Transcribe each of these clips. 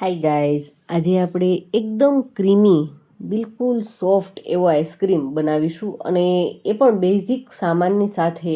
Hi guys, આજે આપણે એકદમ ક્રીમી બિલકુલ સોફ્ટ એવો આઈસ્ક્રીમ બનાવીશું અને એ પણ બેઝિક સામાનની સાથે.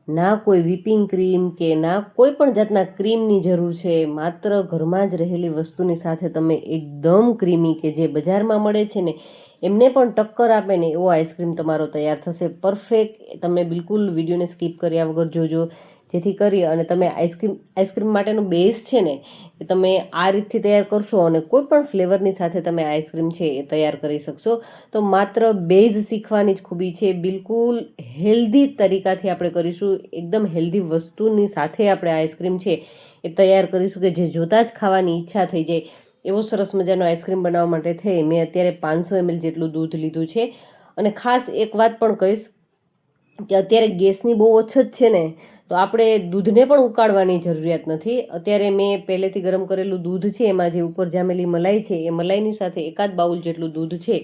ના કોઈ વિપિંગ ક્રીમ કે ના કોઈ પણ જાતના ક્રીમની જરૂર છે, માત્ર ઘરમાં જ રહેલી વસ્તુની સાથે તમે એકદમ ક્રીમી કે જે બજારમાં મળે છે ને એમને પણ ટક્કર આપે ને એવો આઈસ્ક્રીમ તમારો તૈયાર થશે. પરફેક્ટ. તમે બિલકુલ વિડીયોને સ્કીપ કર્યા વગર જોજો, જેથી કરી અને તમે આઈસ્ક્રીમ માટેનો બેઝ છે ને એ તમે આ રીતથી તૈયાર કરશો અને કોઈ પણ ફ્લેવરની સાથે તમે આઈસ્ક્રીમ છે એ તૈયાર કરી શકશો. તો માત્ર બેઝ શીખવાની જ ખૂબી છે. બિલકુલ હેલ્ધી તરીકાથી આપણે કરીશું, એકદમ હેલ્ધી વસ્તુની સાથે આપણે આઈસ્ક્રીમ છે એ તૈયાર કરીશું કે જે જોતાં જ ખાવાની ઈચ્છા થઈ જાય એવો સરસ મજાનો આઈસ્ક્રીમ બનાવવા માટે થઈ મેં અત્યારે 500 ml જેટલું દૂધ લીધું છે. અને ખાસ એક વાત પણ કહીશ કે અત્યારે ગેસની બહુ અછત છે ને, તો આપણે દૂધને પણ ઉકાળવાની જરૂરિયાત નથી. અત્યારે મેં પહેલેથી ગરમ કરેલું દૂધ છે, એમાં જે ઉપર જામેલી મલાઈ છે એ મલાઈની સાથે એકાદ બાઉલ જેટલું દૂધ છે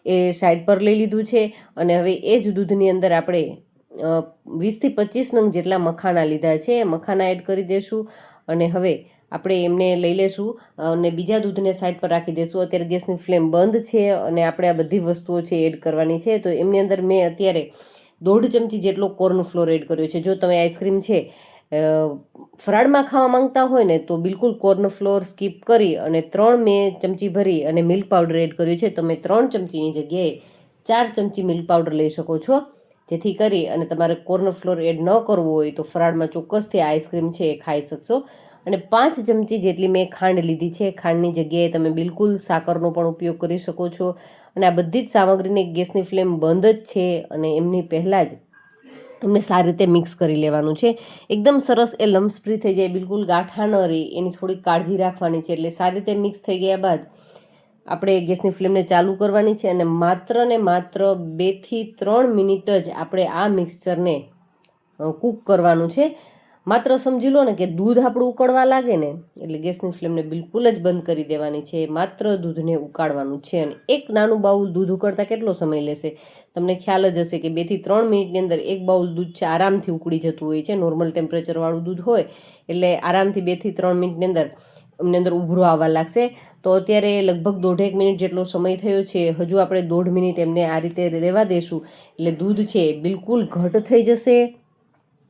એ સાઈડ પર લઈ લીધું છે. અને હવે એ જ દૂધની અંદર આપણે 20 થી 25 નંગ જેટલા મખાના લીધા છે, મખાના એડ કરી દઈશું. અને હવે આપણે એમને લઈ લેશું અને બીજા દૂધને સાઈડ પર રાખી દઈશું. અત્યારે ગેસની ફ્લેમ બંધ છે અને આપણે આ બધી વસ્તુઓ છે એડ કરવાની છે. તો એમની અંદર મેં અત્યારે 1.5 ચમચી જેટલો કોર્નફ્લોર એડ કર્યો છે. જો તમે આઈસ્ક્રીમ છે ફરાળમાં ખાવા માંગતા હોય ને તો બિલકુલ કોર્નફ્લોર સ્કીપ કરી અને 3 મેં ચમચી ભરી અને મિલ્ક પાવડર એડ કર્યું છે. તમે 3 ચમચીની જગ્યાએ 4 ચમચી મિલ્ક પાવડર લઈ શકો છો, જેથી કરી અને તમારે કોર્નફ્લોર એડ ન કરવો હોય તો ફરાળમાં ચોક્કસથી આઈસ્ક્રીમ છે એ ખાઈ શકશો. અને 5 ચમચી જેટલી મેં ખાંડ લીધી છે. ખાંડની જગ્યાએ તમે બિલકુલ સાકરનો પણ ઉપયોગ કરી શકો છો. અને આ બધી જ સામગ્રીને ગેસની ફ્લેમ બંધ જ છે અને એમની પહેલાં જ એમને સારી રીતે મિક્સ કરી લેવાનું છે. એકદમ સરસ એ લમ્સ ફ્રી થઈ જાય, બિલકુલ ગાંઠા ન રહે એની થોડીક કાળજી રાખવાની છે. એટલે સારી રીતે મિક્સ થઈ ગયા બાદ આપણે ગેસની ફ્લેમને ચાલુ કરવાની છે અને માત્ર ને માત્ર 2 થી 3 મિનિટ જ આપણે આ મિક્સચરને કૂક કરવાનું છે. માત્ર સમજી લો ને કે દૂધ આપણું ઉકળવા લાગે ને એટલે ગેસની ફ્લેમને બિલકુલ જ બંધ કરી દેવાની છે. માત્ર દૂધને ઉકાળવાનું છે. અને એક નાનું બાઉલ દૂધ ઉકળતા કેટલો સમય લેશે તમને ખ્યાલ જ હશે કે 2 થી 3 મિનિટની અંદર એક બાઉલ દૂધ છે આરામથી ઉકળી જતું હોય છે. નોર્મલ ટેમ્પરેચરવાળું દૂધ હોય એટલે આરામથી 2 થી 3 મિનિટની અંદર ઉભરો આવવા લાગશે. તો અત્યારે લગભગ 1.5 મિનિટ જેટલો સમય થયો છે. હજુ આપણે 1.5 મિનિટ એમને આ રીતે રહેવા દેશું એટલે દૂધ છે બિલકુલ ઘટ થઈ જશે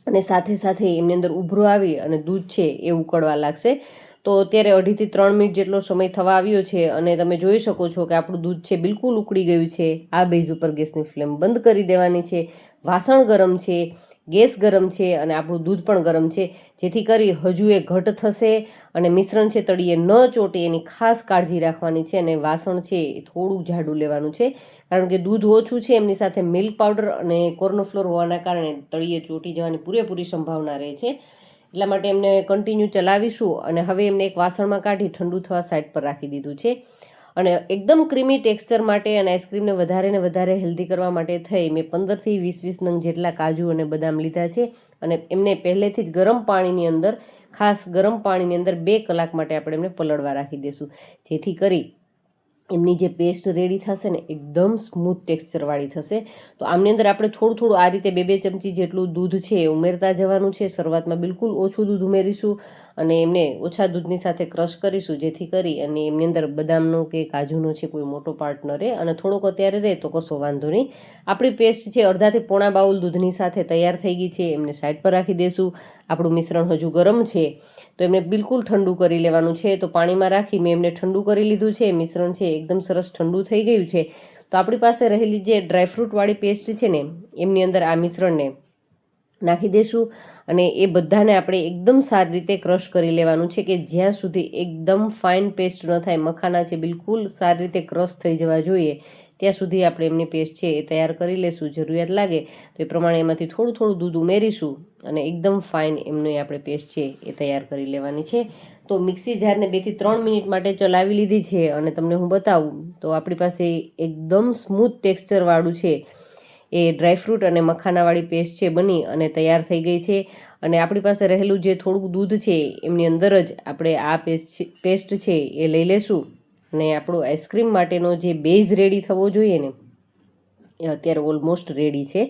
અને સાથે સાથે એમની અંદર ઉભરો આવી અને દૂધ છે એ ઉકળવા લાગશે. તો અત્યારે 2.5 થી 3 મિનિટ જેટલો સમય થવા આવ્યો છે અને તમે જોઈ શકો છો કે આપણું દૂધ છે બિલકુલ ઉકળી ગયું છે. આ બેઝ ઉપર ગેસની ફ્લેમ બંધ કરી દેવાની છે. વાસણ ગરમ છે, ગેસ ગરમ છે અને આપણું દૂધ પણ ગરમ છે, જેથી કરી હજુ એ ઘટ થશે અને મિશ્રણ છે તળિયે ન ચોટે એની ખાસ કાળજી રાખવાની છે. અને વાસણ છે એ થોડું જાડું લેવાનું છે, કારણ કે દૂધ ઓછું છે, એમની સાથે મિલ્ક પાવડર અને કોર્નફ્લોર હોવાના કારણે તળિયે ચોટી જવાની પૂરેપૂરી સંભાવના રહે છે. એટલા માટે એમને કન્ટિન્યુ ચલાવીશું. અને હવે એમને એક વાસણમાં કાઢી ઠંડુ થવા સાઈડ પર રાખી દીધું છે. અને એકદમ ક્રીમી ટેક્સચર માટે અને આઈસ્ક્રીમને વધારે હેલ્ધી કરવા માટે થઈ મેં 15 થી 20 નંગ જેટલા કાજુ અને બદામ લીધા છે. અને એમને પહેલેથી જ ગરમ પાણીની અંદર, ખાસ ગરમ પાણીની અંદર 2 કલાક માટે આપણે એમને પલળવા રાખી દઈશું, જેથી કરી એમની જે પેસ્ટ રેડી થશે ને એકદમ સ્મૂથ ટેક્સચરવાળી થશે. તો આમની અંદર આપણે થોડું આ રીતે 2 ચમચી જેટલું દૂધ છે એ ઉમેરતા જવાનું છે. શરૂઆતમાં બિલકુલ ઓછું દૂધ ઉમેરીશું અને એમને ઓછા દૂધની સાથે ક્રશ કરીશું, જેથી કરી અને એમની અંદર બદામનો કે કાજુનો છે કોઈ મોટો પાર્ટ ન રહે. અને થોડોક અત્યારે રહે તો કશો વાંધો નહીં. આપણી પેસ્ટ છે 1.5 થી પોણા બાઉલ દૂધની સાથે તૈયાર થઈ ગઈ છે. એમને સાઈડ પર રાખી દઈશું. આપણું મિશ્રણ હજુ ગરમ છે તો એમને બિલકુલ ઠંડુ કરી લેવાનું છે. તો પાણીમાં રાખી મેં એમને ઠંડુ કરી લીધું છે. મિશ્રણ છે એકદમ સરસ ઠંડુ થઈ ગયું છે. તો આપણી પાસે રહેલી જે ડ્રાયફ્રૂટવાળી પેસ્ટ છે ને એમની અંદર આ મિશ્રણને નાખી દઈશું અને એ બધાને આપણે એકદમ સારી રીતે ક્રશ કરી લેવાનું છે કે જ્યાં સુધી એકદમ ફાઇન પેસ્ટ ન થાય. મખાના છે બિલકુલ સારી રીતે ક્રશ થઈ જવા જોઈએ ત્યાં સુધી આપણે એમની પેસ્ટ છે એ તૈયાર કરી લેશું. જરૂરિયાત લાગે તો એ પ્રમાણે એમાંથી થોડું દૂધ ઉમેરીશું અને એકદમ ફાઇન એમની આપણે પેસ્ટ છે એ તૈયાર કરી લેવાની છે. તો મિક્સી જારને 2 થી 3 મિનિટ માટે ચલાવી લીધી છે અને તમને હું બતાવું તો આપણી પાસે એકદમ સ્મૂથ ટેક્સચરવાળું છે એ ડ્રાયફ્રૂટ અને મખાનાવાળી પેસ્ટ છે બની અને તૈયાર થઈ ગઈ છે. અને આપણી પાસે રહેલું જે થોડુંક દૂધ છે એમની અંદર જ આપણે આ પેસ્ટ છે એ લઈ લેશું. અને આપણો આઈસ્ક્રીમ માટેનો જે બેઝ રેડી થવો જોઈએ ને એ અત્યારે ઓલમોસ્ટ રેડી છે.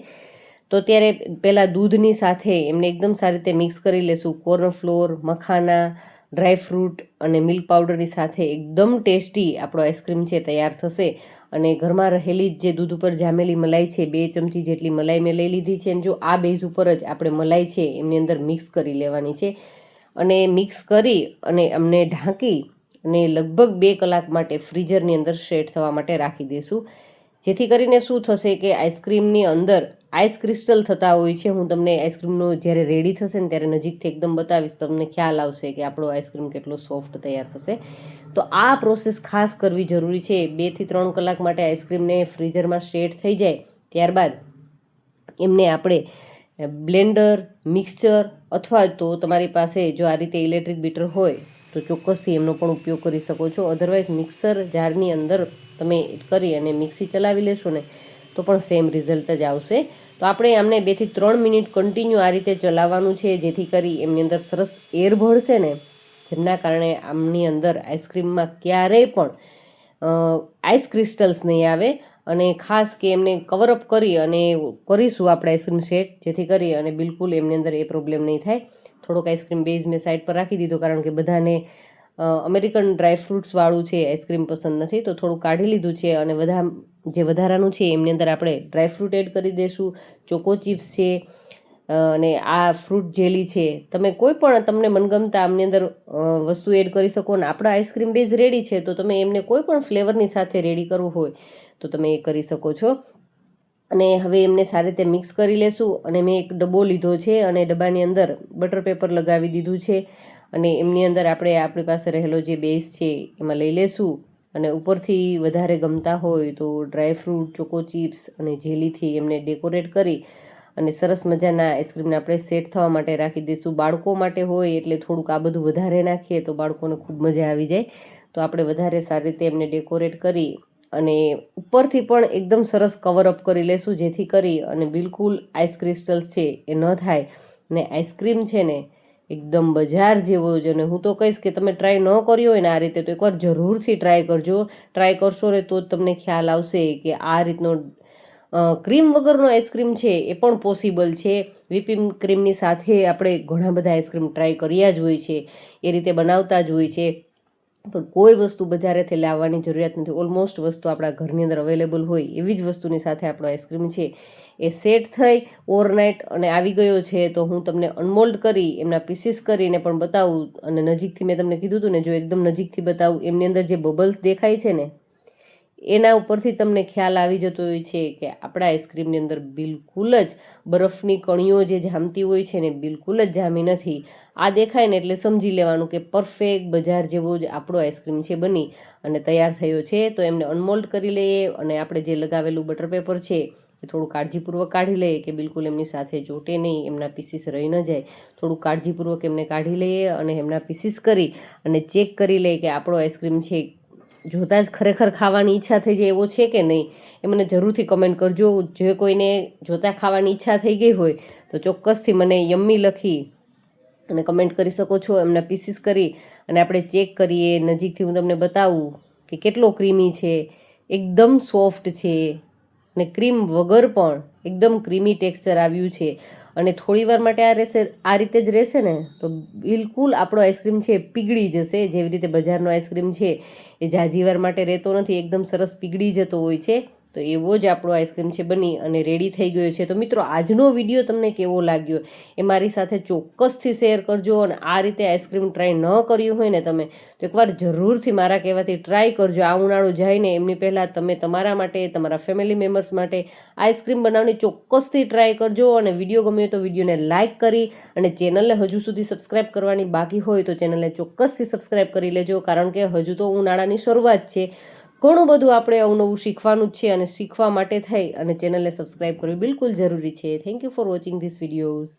તો અત્યારે પહેલાં દૂધની સાથે એમને એકદમ સારી રીતે મિક્સ કરી લેશું. કોર્નફ્લોર, મખાના ડ્રાયફ્રૂટ અને મિલ્ક પાવડરની સાથે એકદમ ટેસ્ટી આપણો આઈસ્ક્રીમ છે તૈયાર થશે. અને ઘરમાં રહેલી જે દૂધ ઉપર જામેલી મલાઈ છે, 2 ચમચી જેટલી મલાઈ મેં લઈ લીધી છે. અને જો આ બેઝ ઉપર જ આપણે મલાઈ છે એમની અંદર મિક્સ કરી લેવાની છે. અને મિક્સ કરી અને અમને ઢાંકી અને લગભગ 2 કલાક માટે ફ્રીઝરની અંદર સેટ થવા માટે રાખી દઈશું. જેથી કરીને શું થશે કે આઈસ્ક્રીમની અંદર આઈસ ક્રિસ્ટલ થતા હોય છે. હું તમને આઈસ્ક્રીમનો જ્યારે રેડી થશે ને ત્યારે નજીકથી એકદમ બતાવીશ, તમને ખ્યાલ આવશે કે આપણો આઈસ્ક્રીમ કેટલો સોફ્ટ તૈયાર થશે. તો આ પ્રોસેસ ખાસ કરવી જરૂરી છે. 2 થી 3 કલાક માટે આઈસ્ક્રીમને ફ્રીઝરમાં સેટ થઈ જાય ત્યારબાદ એમને આપણે બ્લેન્ડર, મિક્સચર અથવા તો તમારી પાસે જો આ રીતે ઇલેક્ટ્રિક બીટર હોય તો ચોક્કસથી એમનો પણ ઉપયોગ કરી શકો છો. અધરવાઇઝ મિક્સર જારની અંદર તમે કરી અને મિક્સી ચલાવી લેશો ને તો પણ સેમ રિઝલ્ટ જ આવશે. તો આપણે આમને 2 થી 3 મિનિટ કન્ટિન્યુ આ રીતે ચલાવવાનું છે, જેથી કરી એમની અંદર સરસ એર ભળશે ને, જેમના કારણે આમની અંદર આઈસ્ક્રીમમાં ક્યારેય પણ આઈસ ક્રિસ્ટલ્સ નહીં આવે. અને ખાસ કે એમને કવરઅપ કરી અને કરીશું આપણે આઈસ્ક્રીમ સેટ, જેથી કરી અને બિલકુલ એમની અંદર એ પ્રોબ્લેમ નહીં થાય. થોડોક આઈસ્ક્રીમ બેઝ મેં સાઈડ પર રાખી દીધો, કારણ કે બધાને અમેરિકન ડ્રાયફ્રૂટ્સવાળું છે આઈસ્ક્રીમ પસંદ નથી, તો થોડું કાઢી લીધું છે. અને જે વધારાનું છે એમની અંદર આપણે ડ્રાયફ્રૂટ એડ કરી દઈશું, ચોકો ચિપ્સ છે અને આ ફ્રૂટ જેલી છે. તમે કોઈ પણ તમને મનગમતા આમની અંદર વસ્તુ એડ કરી શકો. અને આપણા આઈસ્ક્રીમ બેઝ રેડી છે, તો તમે એમને કોઈ પણ ફ્લેવરની સાથે રેડી કરવું હોય તો તમે એ કરી શકો છો. અને હવે એમને સારી રીતે મિક્સ કરી લેશું. અને મેં એક ડબ્બો લીધો છે અને ડબ્બાની અંદર બટર પેપર લગાવી દીધું છે. અને એમની અંદર આપણી પાસે રહેલો જે બેઝ છે એમાં લઈ લેશું. અને ઉપરથી વધારે ગમતા હોય તો ડ્રાયફ્રૂટ, ચોકો ચિપ્સ અને જેલીથી એમને ડેકોરેટ કરી અને સરસ મજાના આઈસ્ક્રીમને આપણે સેટ થવા માટે રાખી દઈશું. બાળકો માટે હોય એટલે થોડુંક આ બધું વધારે નાખીએ તો બાળકોને ખૂબ મજા આવી જાય. તો આપણે વધારે સારી રીતે એમને ડેકોરેટ કરી અને ઉપરથી પણ એકદમ સરસ કવરઅપ કરી લેશું, જેથી કરી અને બિલકુલ આઈસ ક્રિસ્ટલ્સ છે એ ન થાય. ને આઈસ્ક્રીમ છે ને એકદમ બજાર જેવો જ. અને હું તો કહીશ કે તમે ટ્રાય ન કર્યો હોય ને આ રીતે, તો એકવાર જરૂરથી ટ્રાય કરજો. ટ્રાય કરશો ને તો જ તમને ખ્યાલ આવશે કે આ રીતનો ક્રીમ વગરનો આઈસ્ક્રીમ છે એ પણ પોસિબલ છે. વ્હીપિંગ ક્રીમની સાથે આપણે ઘણા બધા આઈસ્ક્રીમ ટ્રાય કર્યા જ હોય છે, એ રીતે બનાવતા જ હોય છે. પણ કોઈ વસ્તુ બજારેથી લાવવાની જરૂરિયાત નથી. ઓલમોસ્ટ વસ્તુ આપણા ઘરની અંદર અવેલેબલ હોય એવી જ વસ્તુની સાથે આપણો આઈસ્ક્રીમ છે એ સેટ થઈ ઓવરનાઇટ અને આવી ગયો છે. તો હું તમને અનમોલ્ડ કરી એમના પીસીસ કરીને પણ બતાવું. અને નજીકથી મેં તમને કીધું હતું ને, જો એકદમ નજીકથી બતાવું, એમની અંદર જે બબલ્સ દેખાય છે ને એના ઉપરથી તમને ખ્યાલ આવી જતો હોય છે કે આપણા આઈસ્ક્રીમની અંદર બિલકુલ જ બરફની કણીઓ જે જામતી હોય છે ને બિલકુલ જ જામી નથી. આ દેખાય ને એટલે સમજી લેવાનું કે પરફેક્ટ બજાર જેવો જ આપણો આઈસ્ક્રીમ છે બની અને તૈયાર થયો છે. તો એમને અનમોલ્ડ કરી લઈએ અને આપણે જે લગાવેલું બટર પેપર છે એ થોડું કાળજીપૂર્વક કાઢી લઈએ કે બિલકુલ એમની સાથે ચોટે નહીં, એમના પીસીસ રહી ન જાય. થોડું કાળજીપૂર્વક એમને કાઢી લઈએ અને એમના પીસીસ કરી અને ચેક કરી લઈએ કે આપણો આઈસ્ક્રીમ છે જોતાં જ ખરેખર ખાવાની ઈચ્છા થઈ જાય એવો છે કે નહીં. એ મને જરૂરથી કમેન્ટ કરજો. જે કોઈને જોતાં ખાવાની ઈચ્છા થઈ ગઈ હોય તો ચોક્કસથી મને યમ્મી લખી અને કમેન્ટ કરી શકો છો. એમના પીસીસ કરી અને આપણે ચેક કરીએ. નજીકથી હું તમને બતાવું કે કેટલો ક્રીમી છે, એકદમ સોફ્ટ છે અને ક્રીમ વગર પણ એકદમ ક્રીમી ટેક્સચર આવ્યું છે. અને થોડી વાર માટે આ રીતે જ રહેશે ને તો બિલકુલ આપણો આઈસ્ક્રીમ છે પીગળી જશે. જેવી રીતે બજારનો આઈસ્ક્રીમ છે એ ઝાઝી વાર માટે રહેતો નથી, એકદમ સરસ પીગળી જતો હોય છે. તો એવો જ આપણો આઈસ્ક્રીમ છે બની અને રેડી થઈ ગયો છે. તો મિત્રો, આજનો વિડીયો તમને કેવો લાગ્યો એ મારી સાથે ચોક્કસથી શેર કરજો. અને આ રીતે આઈસ્ક્રીમ ટ્રાય ન કર્યું હોય ને તમે તો એકવાર જરૂરથી મારા કહેવાથી ટ્રાય કરજો. આ ઉનાળો જાય ને એમની પહેલાં તમે તમારા માટે, તમારા ફેમિલી મેમ્બર્સ માટે આઈસ્ક્રીમ બનાવવાની ચોક્કસથી ટ્રાય કરજો. અને વિડીયો ગમ્યો તો વિડીયોને લાઇક કરી અને ચેનલને હજુ સુધી સબસ્ક્રાઈબ કરવાની બાકી હોય તો ચેનલને ચોક્કસથી સબસ્ક્રાઈબ કરી લેજો, કારણ કે હજુ તો ઉનાળાની શરૂઆત છે. ઘણું બધું આપણે અવનવું શીખવાનું જ છે અને શીખવા માટે થઈ અને ચેનલને સબસ્ક્રાઈબ કરવી બિલકુલ જરૂરી છે. Thank you for watching this videos.